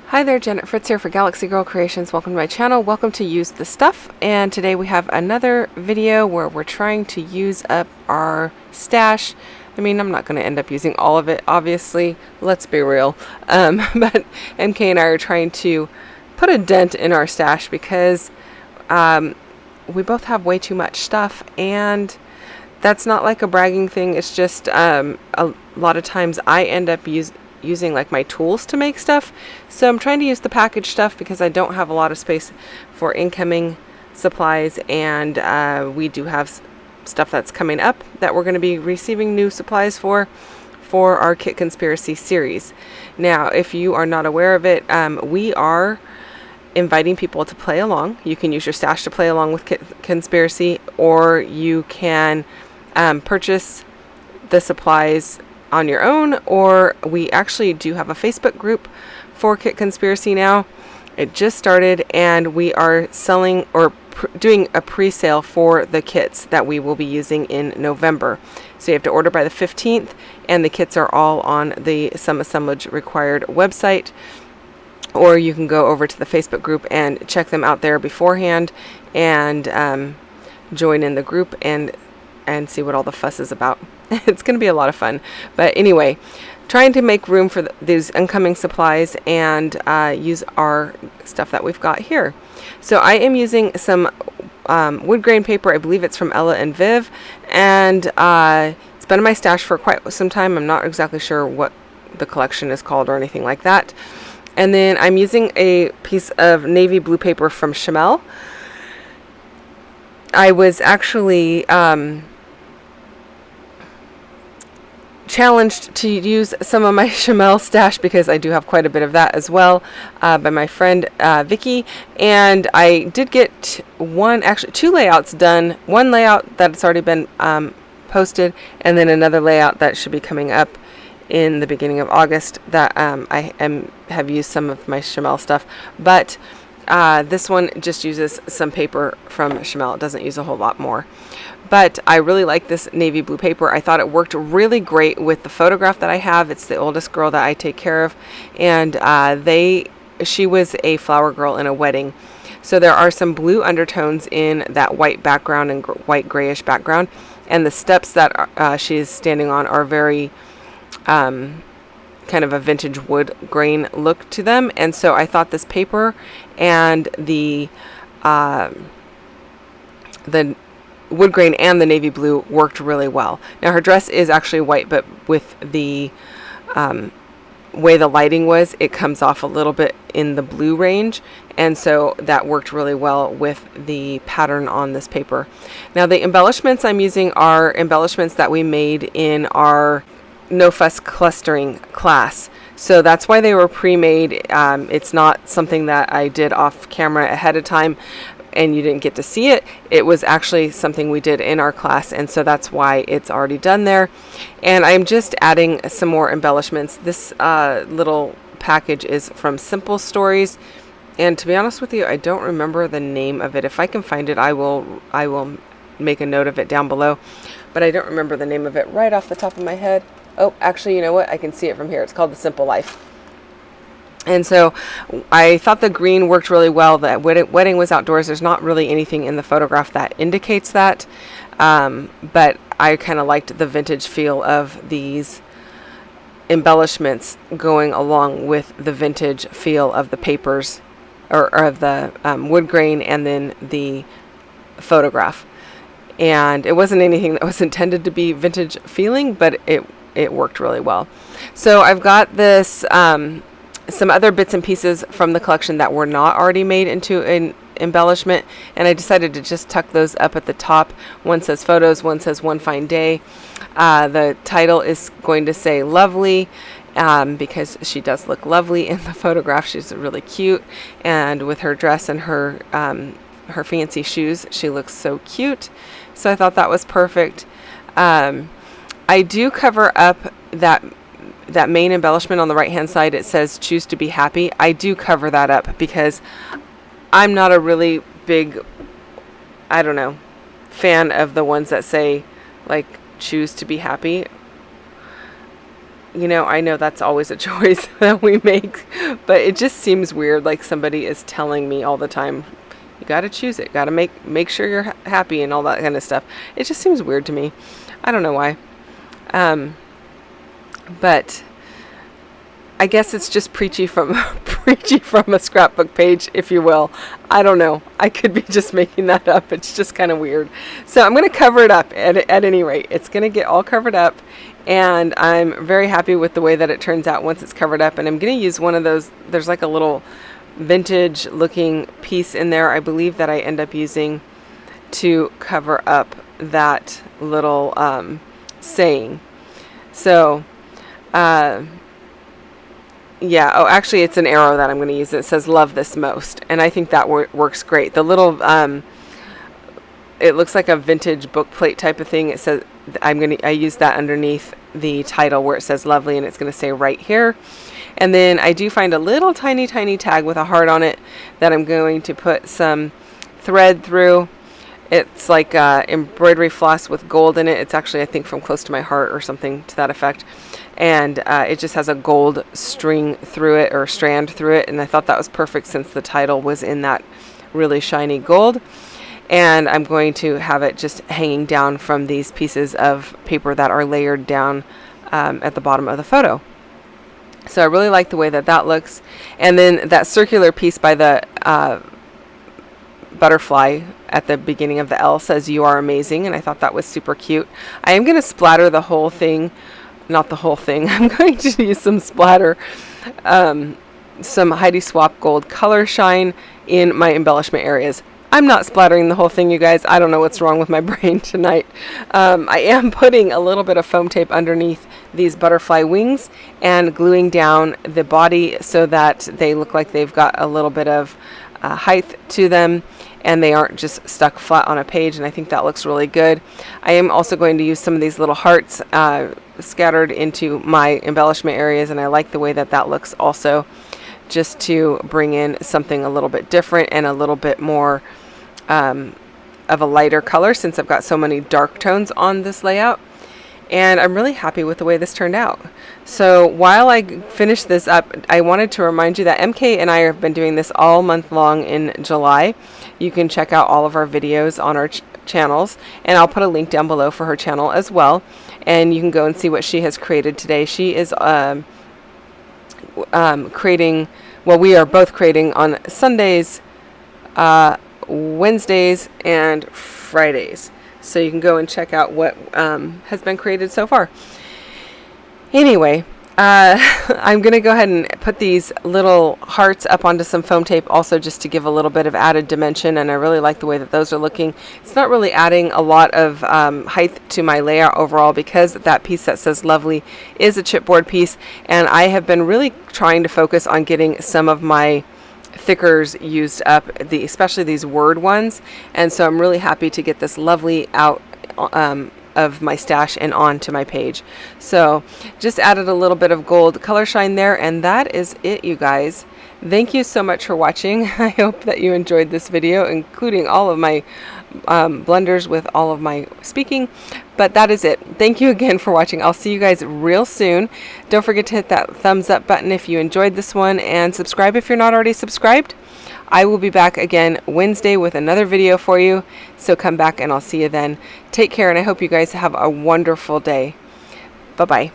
Hi there, Janet Fritz here for Galaxy Girl Creations. Welcome to my channel. Welcome to Use the Stuff. And today we have another video where we're trying to use up our stash. I mean, I'm not going to end up using all of it, obviously. Let's be real. But MK and I are trying to put a dent in our stash because we both have way too much stuff, and that's not like a bragging thing. It's just a lot of times I end up using like my tools to make stuff. So I'm trying to use the packaged stuff because I don't have a lot of space for incoming supplies, and we do have stuff that's coming up that we're going to be receiving new supplies for our Kit Conspiracy series. Now, if you are not aware of it, we are inviting people to play along. You can use your stash to play along with Kit Conspiracy, or you can purchase the supplies on your own, or we actually do have a Facebook group for Kit Conspiracy now. It just started, and we are selling or doing a pre-sale for the kits that we will be using in November. So you have to order by the 15th, and the kits are all on the Some Assemblage Required website, or you can go over to the Facebook group and check them out there beforehand and join in the group and see what all the fuss is about. It's going to be a lot of fun. But anyway, trying to make room for these incoming supplies and use our stuff that we've got here. So I am using some wood grain paper. I believe it's from Ella and Viv, and it's been in my stash for quite some time. I'm not exactly sure what the collection is called or anything like that. And then I'm using a piece of navy blue paper from Chamel. I was actually challenged to use some of my Chamel stash because I do have quite a bit of that as well, by my friend Vicky, and I did get two layouts done. One layout that's already been posted, and then another layout that should be coming up in the beginning of August that I have used some of my Chamel stuff, but this one just uses some paper from Chamel. It doesn't use a whole lot more. But I really like this navy blue paper. I thought it worked really great with the photograph that I have. It's the oldest girl that I take care of, and she was a flower girl in a wedding. So there are some blue undertones in that white background and white grayish background, and the steps that she is standing on are very kind of a vintage wood grain look to them. And so I thought this paper and the wood grain and the navy blue worked really well. Now her dress is actually white, but with the way the lighting was, it comes off a little bit in the blue range, and so that worked really well with the pattern on this paper. Now the embellishments I'm using are embellishments that we made in our No Fuss Clustering class. So that's why they were pre-made. It's not something that I did off camera ahead of time and you didn't get to see it. It was actually something we did in our class, and so that's why it's already done there. And I'm just adding some more embellishments. This little package is from Simple Stories, and to be honest with you, I don't remember the name of it. If I can find it, I will make a note of it down below, but I don't remember the name of it right off the top of my head. Oh, actually, you know what? I can see it from here. It's called The Simple Life. And so I thought the green worked really well. The wedding was outdoors. There's not really anything in the photograph that indicates that. But I kind of liked the vintage feel of these embellishments going along with the vintage feel of the papers or of the wood grain and then the photograph. And it wasn't anything that was intended to be vintage feeling, but it worked really well. So I've got this some other bits and pieces from the collection that were not already made into an embellishment, and I decided to just tuck those up at the top. One says photos, one says One Fine Day. The title is going to say lovely, because she does look lovely in the photograph. She's really cute, and with her dress and her fancy shoes, she looks so cute. So I thought that was perfect. I do cover up that main embellishment on the right hand side. It says choose to be happy. I do cover that up because I'm not a really big, fan of the ones that say like choose to be happy. I know that's always a choice that we make, but it just seems weird, like somebody is telling me all the time, you got to choose it, got to make sure you're happy and all that kind of stuff. It just seems weird to me. I don't know why. But I guess it's just preachy from a scrapbook page, if you will. I don't know. I could be just making that up. It's just kind of weird. So I'm going to cover it up at any rate. It's going to get all covered up, and I'm very happy with the way that it turns out once it's covered up. And I'm going to use one of those. There's like a little vintage looking piece in there, I believe, that I end up using to cover up that little saying. So yeah, oh, actually it's an arrow that I'm going to use. It says love this most, and I think that works great. The little it looks like a vintage book plate type of thing. It says, I use that underneath the title where it says lovely, and it's going to say right here. And then I do find a little tiny tag with a heart on it that I'm going to put some thread through. It's like embroidery floss with gold in it. It's actually, I think, from Close to My Heart or something to that effect. And it just has a gold string through it, or strand through it. And I thought that was perfect since the title was in that really shiny gold. And I'm going to have it just hanging down from these pieces of paper that are layered down at the bottom of the photo. So I really like the way that looks. And then that circular piece by the butterfly at the beginning of the L says you are amazing, and I thought that was super cute. I am going to splatter the whole thing, not the whole thing. I'm going to use some splatter, some Heidi Swap Gold Color Shine in my embellishment areas. I'm not splattering the whole thing, you guys. I don't know what's wrong with my brain tonight. I am putting a little bit of foam tape underneath these butterfly wings and gluing down the body so that they look like they've got a little bit of height to them, and they aren't just stuck flat on a page, and I think that looks really good. I am also going to use some of these little hearts scattered into my embellishment areas, and I like the way that looks also, just to bring in something a little bit different and a little bit more of a lighter color, since I've got so many dark tones on this layout. And I'm really happy with the way this turned out. So while I finish this up, I wanted to remind you that MK and I have been doing this all month long in July. You can check out all of our videos on our channels, and I'll put a link down below for her channel as well. And you can go and see what she has created today. She is creating, well, we are both creating on Sundays, Wednesdays, and Fridays. So you can go and check out what has been created so far. Anyway, I'm going to go ahead and put these little hearts up onto some foam tape also, just to give a little bit of added dimension, and I really like the way that those are looking. It's not really adding a lot of height to my layout overall, because that piece that says lovely is a chipboard piece, and I have been really trying to focus on getting some of my thickers used up, especially these word ones, and so I'm really happy to get this lovely out of my stash and onto my page. So just added a little bit of gold color shine there, and that is it, you guys. Thank you so much for watching. I hope that you enjoyed this video, including all of my blunders with all of my speaking, but that is it. Thank you again for watching. I'll see you guys real soon. Don't forget to hit that thumbs up button if you enjoyed this one, and subscribe if you're not already subscribed. I will be back again Wednesday with another video for you, so come back and I'll see you then. Take care, and I hope you guys have a wonderful day. Bye-bye.